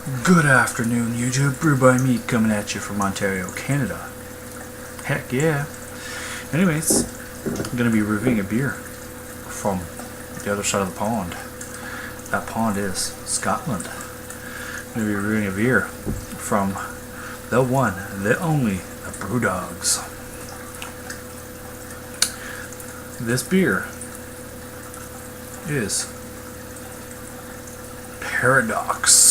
Good afternoon, YouTube. Brew by me, coming at you from Ontario, Canada. Heck yeah. Anyways, I'm going to be reviewing a beer from the other side of the pond. That pond is Scotland. I'm going to be reviewing a beer from the one, the only, the Brewdogs. This beer is Paradox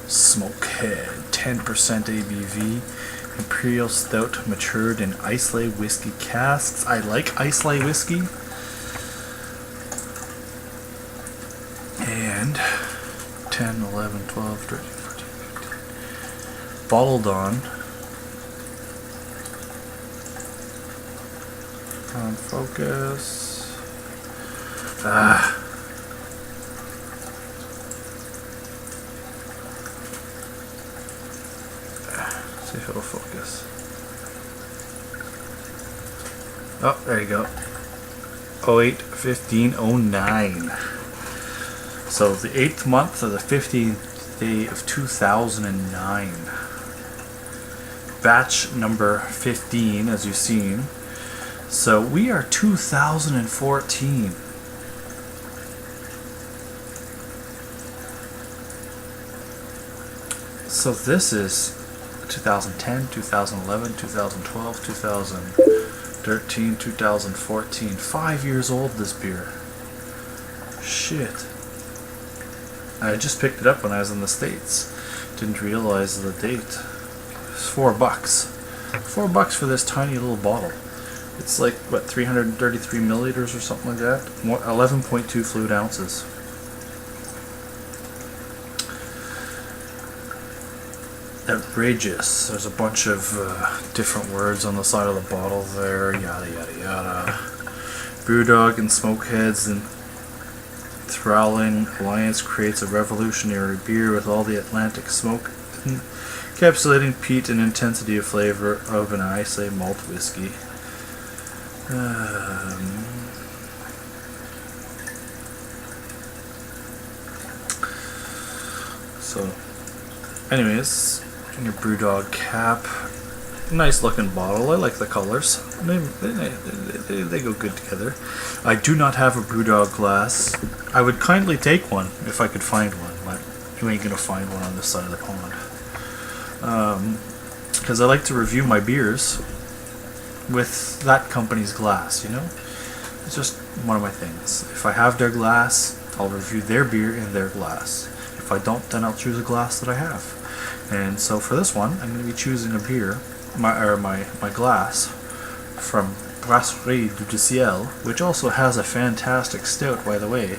Smokehead, 10% ABV, Imperial Stout matured in Islay whiskey casks. I like Islay whiskey. And 10, 11, 12, 13, 14, 15. Bottled on focus. See if it'll focus. Oh, there you go. 08-15-09. So the 8th month of the 15th day of 2009. Batch number 15, as you've seen. So we are 2014. So this is 2010, 2011, 2012, 2013, 2014. 5 years old, this beer. Shit. I just picked it up when I was in the States. Didn't realize the date. It's $4. $4 for this tiny little bottle. It's like, what, 333 milliliters or something like that? 11.2 fluid ounces. Outrageous. There's a bunch of different words on the side of the bottle there. Yada yada yada. Brewdog and Smokehead's enthralling alliance creates a revolutionary beer with all the Atlantic smoke, encapsulating peat and intensity of flavor of an Islay malt whiskey. So, anyways. Your Brewdog cap, nice looking bottle. I like the colors. They go good together. I do not have a Brewdog glass. I would kindly take one if I could find one, but you ain't gonna find one on this side of the pond. Because I like to review my beers with that company's glass. You know, it's just one of my things. If I have their glass, I'll review their beer in their glass. If I don't, then I'll choose a glass that I have. And so for this one, I'm going to be choosing a beer, my glass, from Brewery du Ciel, which also has a fantastic stout, by the way.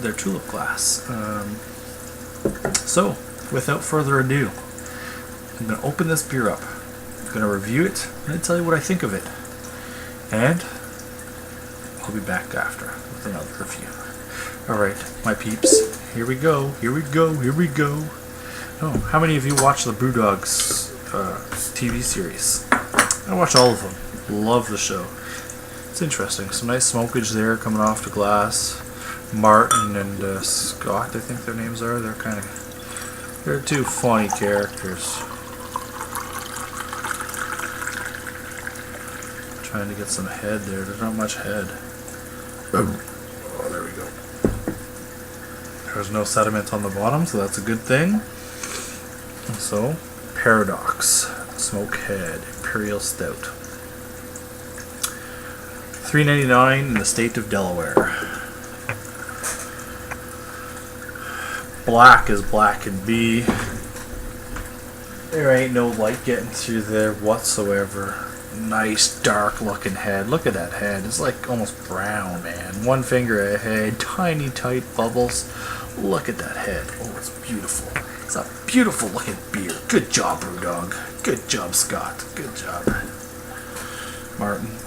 Their tulip glass. So, without further ado, I'm going to open this beer up. I'm going to review it, and tell you what I think of it. And I'll be back after with another review. Alright, my peeps, here we go, here we go, here we go. Oh, how many of you watch the Brewdogs TV series? I watch all of them. Love the show. It's interesting. Some nice smokage there coming off the glass. Martin and Scott, I think their names are. They're two funny characters. Trying to get some head there. There's not much head. Oh, there we go. There's no sediment on the bottom, so that's a good thing. So, Paradox Smokehead Imperial Stout, $3.99 in the state of Delaware. Black as black can be. There ain't no light getting through there whatsoever. Nice dark looking head. Look at that head. It's like almost brown, man. One finger ahead, tiny tight bubbles. Look at that head. Oh, it's beautiful. It's a beautiful looking beer. Good job, Brewdog. Good job, Scott. Good job, Martin.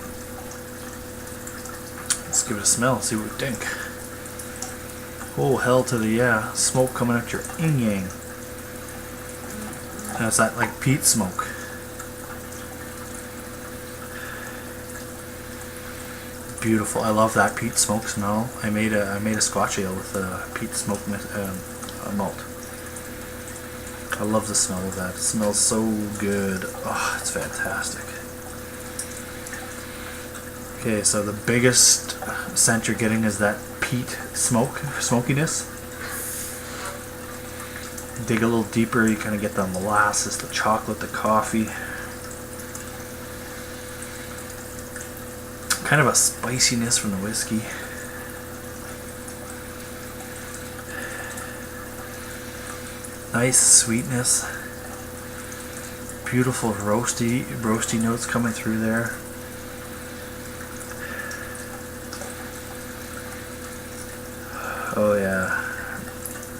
Let's give it a smell, see what we think. Oh, hell to the yeah. Smoke coming out your yin-yang. And it's that like peat smoke. beautiful. I love that peat smoke smell. I made a Scotch ale with a peat smoke malt. I love the smell of that. It smells so good. Oh, it's fantastic. Okay, so the biggest scent you're getting is that peat smokiness. Dig a little deeper, you kind of get the molasses, the chocolate, the coffee. Kind of a spiciness from the whiskey. Nice sweetness. Beautiful roasty notes coming through there. Oh yeah.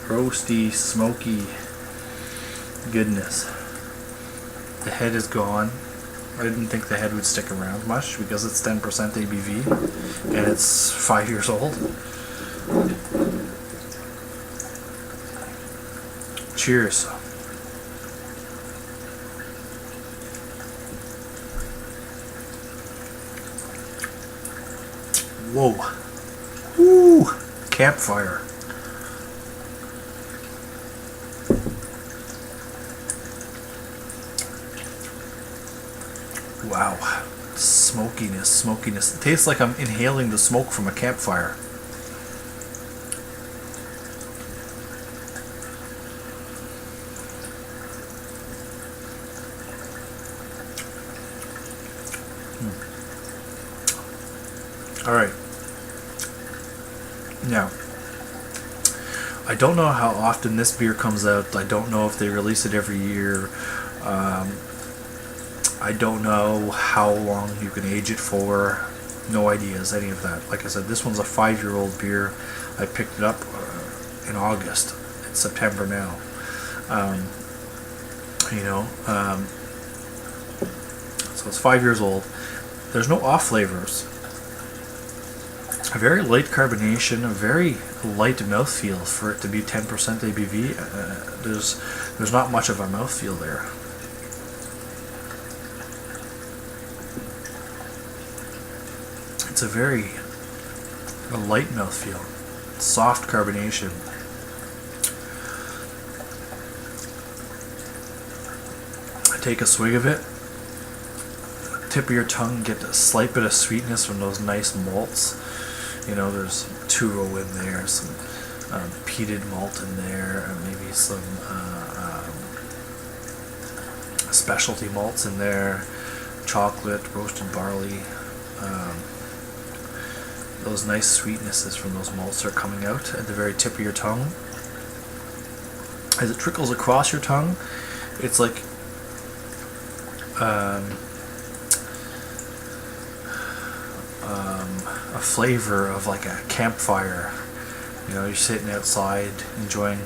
Roasty, smoky goodness. The head is gone. I didn't think the head would stick around much because it's 10% ABV and it's 5 years old. Cheers. Whoa. Woo! Campfire. Wow. Smokiness. It tastes like I'm inhaling the smoke from a campfire. All right. Now, I don't know how often this beer comes out. I don't know if they release it every year. I don't know how long you can age it for. No ideas, any of that. Like I said, this one's a 5-year-old beer. I picked it up in August. It's September now. So it's 5 years old. There's no off flavors. A very light carbonation, a very light mouthfeel for it to be 10% ABV. There's not much of a mouthfeel there. It's a light mouthfeel, soft carbonation. I take a swig of it. Tip of your tongue, get a slight bit of sweetness from those nice malts. You know, there's Turo in there, some peated malt in there, and maybe some specialty malts in there, chocolate, roasted barley. Those nice sweetnesses from those malts are coming out at the very tip of your tongue. As it trickles across your tongue, it's like a flavor of like a campfire. You know, you're sitting outside enjoying,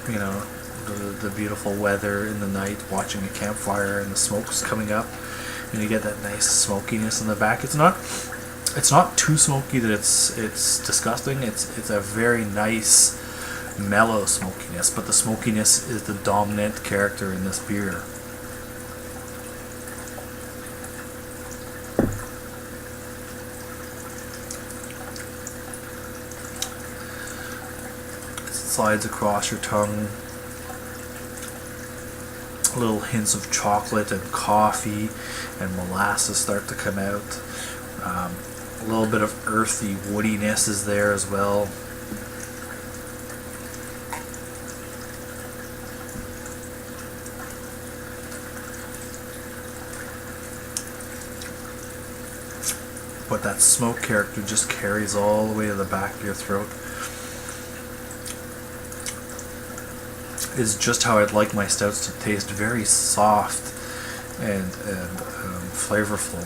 the beautiful weather in the night, watching a campfire and the smoke's coming up, and you get that nice smokiness in the back. It's not too smoky that it's disgusting. It's a very nice mellow smokiness, but the smokiness is the dominant character in this beer. It slides across your tongue. Little hints of chocolate and coffee and molasses start to come out. A little bit of earthy woodiness is there as well. But that smoke character just carries all the way to the back of your throat. Is just how I'd like my stouts to taste, very soft and flavorful.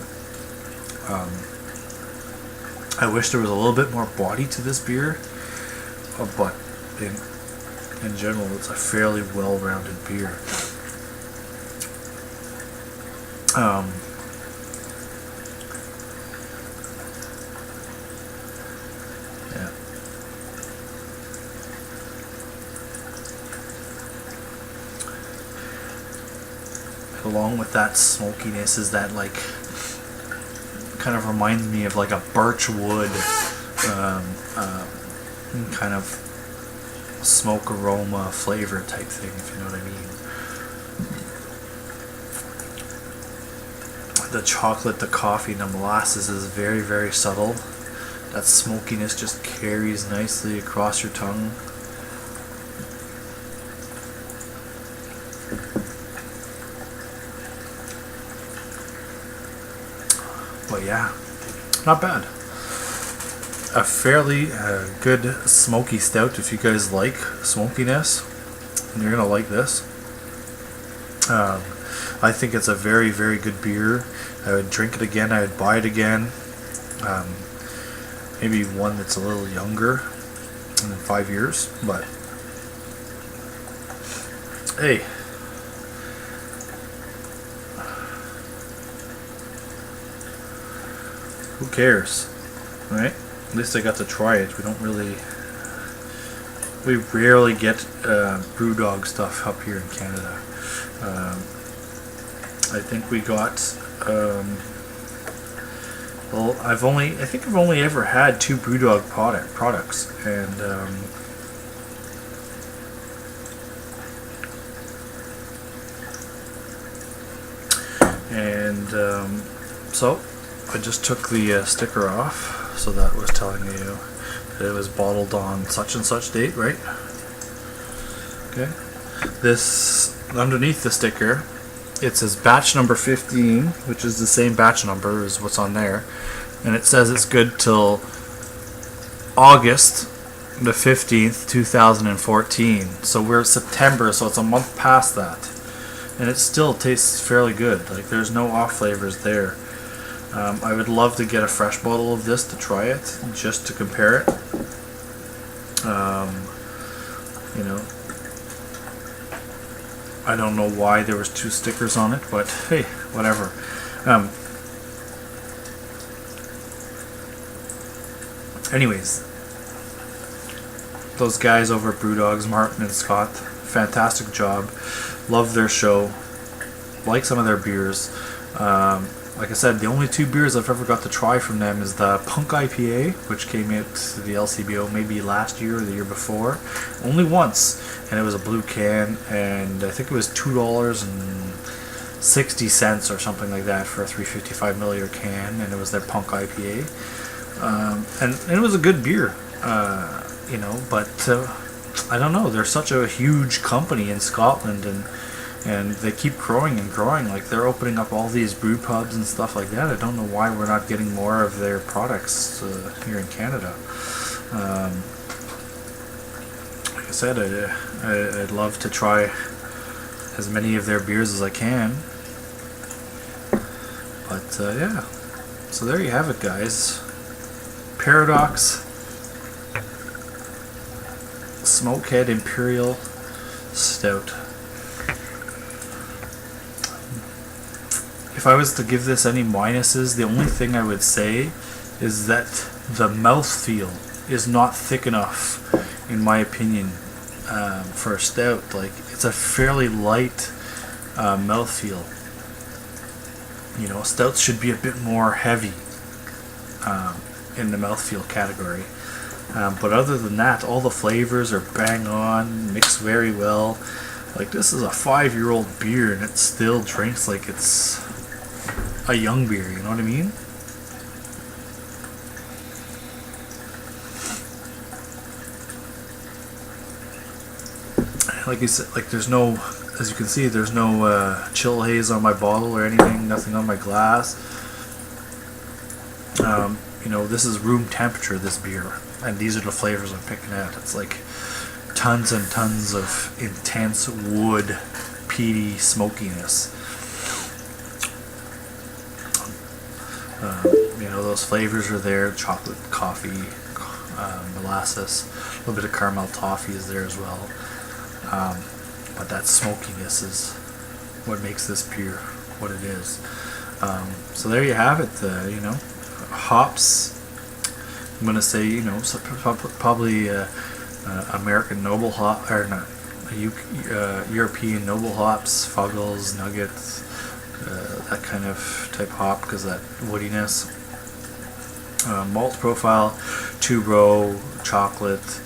I wish there was a little bit more body to this beer, but in general, it's a fairly well-rounded beer. Yeah. Along with that smokiness is that like kind of reminds me of like a birch wood kind of smoke aroma flavor type thing, if you know what I mean. The chocolate, the coffee, the molasses is very, very subtle. That smokiness just carries nicely across your tongue. But yeah, not bad. A fairly good smoky stout. If you guys like smokiness, you're gonna like this. I think it's a very, very good beer. I would drink it again. I would buy it again. Maybe one that's a little younger in 5 years, but hey, who cares, right? At least I got to try it. We rarely get Brewdog stuff up here in Canada. I think we got, well, I think I've only ever had 2 Brewdog products, and so I just took the sticker off. So that was telling you that it was bottled on such and such date, right? Okay. This, underneath the sticker, it says batch number 15, which is the same batch number as what's on there. And it says it's good till August the 15th, 2014. So we're September, so it's a month past that. And it still tastes fairly good. Like, there's no off flavors there. I would love to get a fresh bottle of this to try it, just to compare it. You know, I don't know why there was 2 stickers on it, but hey, whatever. Anyways, those guys over at Brewdogs, Martin and Scott, fantastic job. Love their show. Like some of their beers. Like I said, the only 2 beers I've ever got to try from them is the Punk IPA, which came out to the LCBO maybe last year or the year before. Only once, and it was a blue can, and I think it was $2.60 or something like that for a 355 milliliter can, and it was their Punk IPA. And it was a good beer, you know, but I don't know, they're such a huge company in Scotland, and they keep growing and growing. Like, they're opening up all these brew pubs and stuff like that. I don't know why we're not getting more of their products here in Canada. Like I said, I'd love to try as many of their beers as I can. But yeah, so there you have it, guys. Paradox Smokehead Imperial Stout. If I was to give this any minuses, the only thing I would say is that the mouthfeel is not thick enough, in my opinion, for a stout. Like, it's a fairly light mouthfeel. You know, stouts should be a bit more heavy in the mouthfeel category. But other than that, all the flavors are bang on, mixed very well. Like, this is a 5-year-old beer, and it still drinks like it's a young beer, you know what I mean? Like you said, like, there's no, as you can see, there's no chill haze on my bottle or anything, nothing on my glass. You know, this is room temperature, this beer, and these are the flavors I'm picking out. It's like tons and tons of intense wood, peaty smokiness. You know, those flavors are there: chocolate, coffee, molasses, a little bit of caramel toffee is there as well. But that smokiness is what makes this beer what it is. So there you have it. You know, hops. I'm gonna say, you know, probably American noble hop, or not, European noble hops, Fuggles, Nuggets, that kind of type hop, because that woodiness. Malt profile, two-row, chocolate,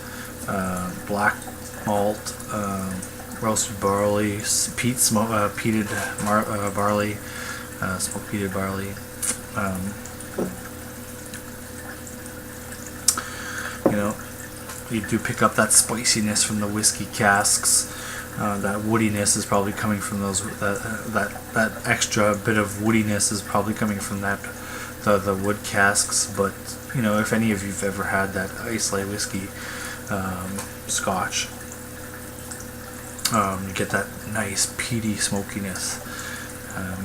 black malt, roasted barley, peated barley, smoked peated barley. You know, you do pick up that spiciness from the whiskey casks. That woodiness is probably coming from those. That extra bit of woodiness is probably coming from the wood casks. But you know, if any of you've ever had that Islay whiskey Scotch, you get that nice peaty smokiness.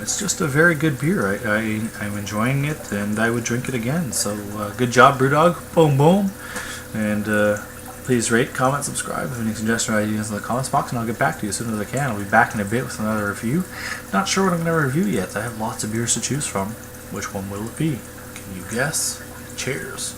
It's just a very good beer. I'm enjoying it, and I would drink it again. So good job, Brewdog. Boom, boom. And please rate, comment, subscribe. If you have any suggestions or ideas in the comments box, and I'll get back to you as soon as I can. I'll be back in a bit with another review. Not sure what I'm going to review yet. I have lots of beers to choose from. Which one will it be? Can you guess? Cheers.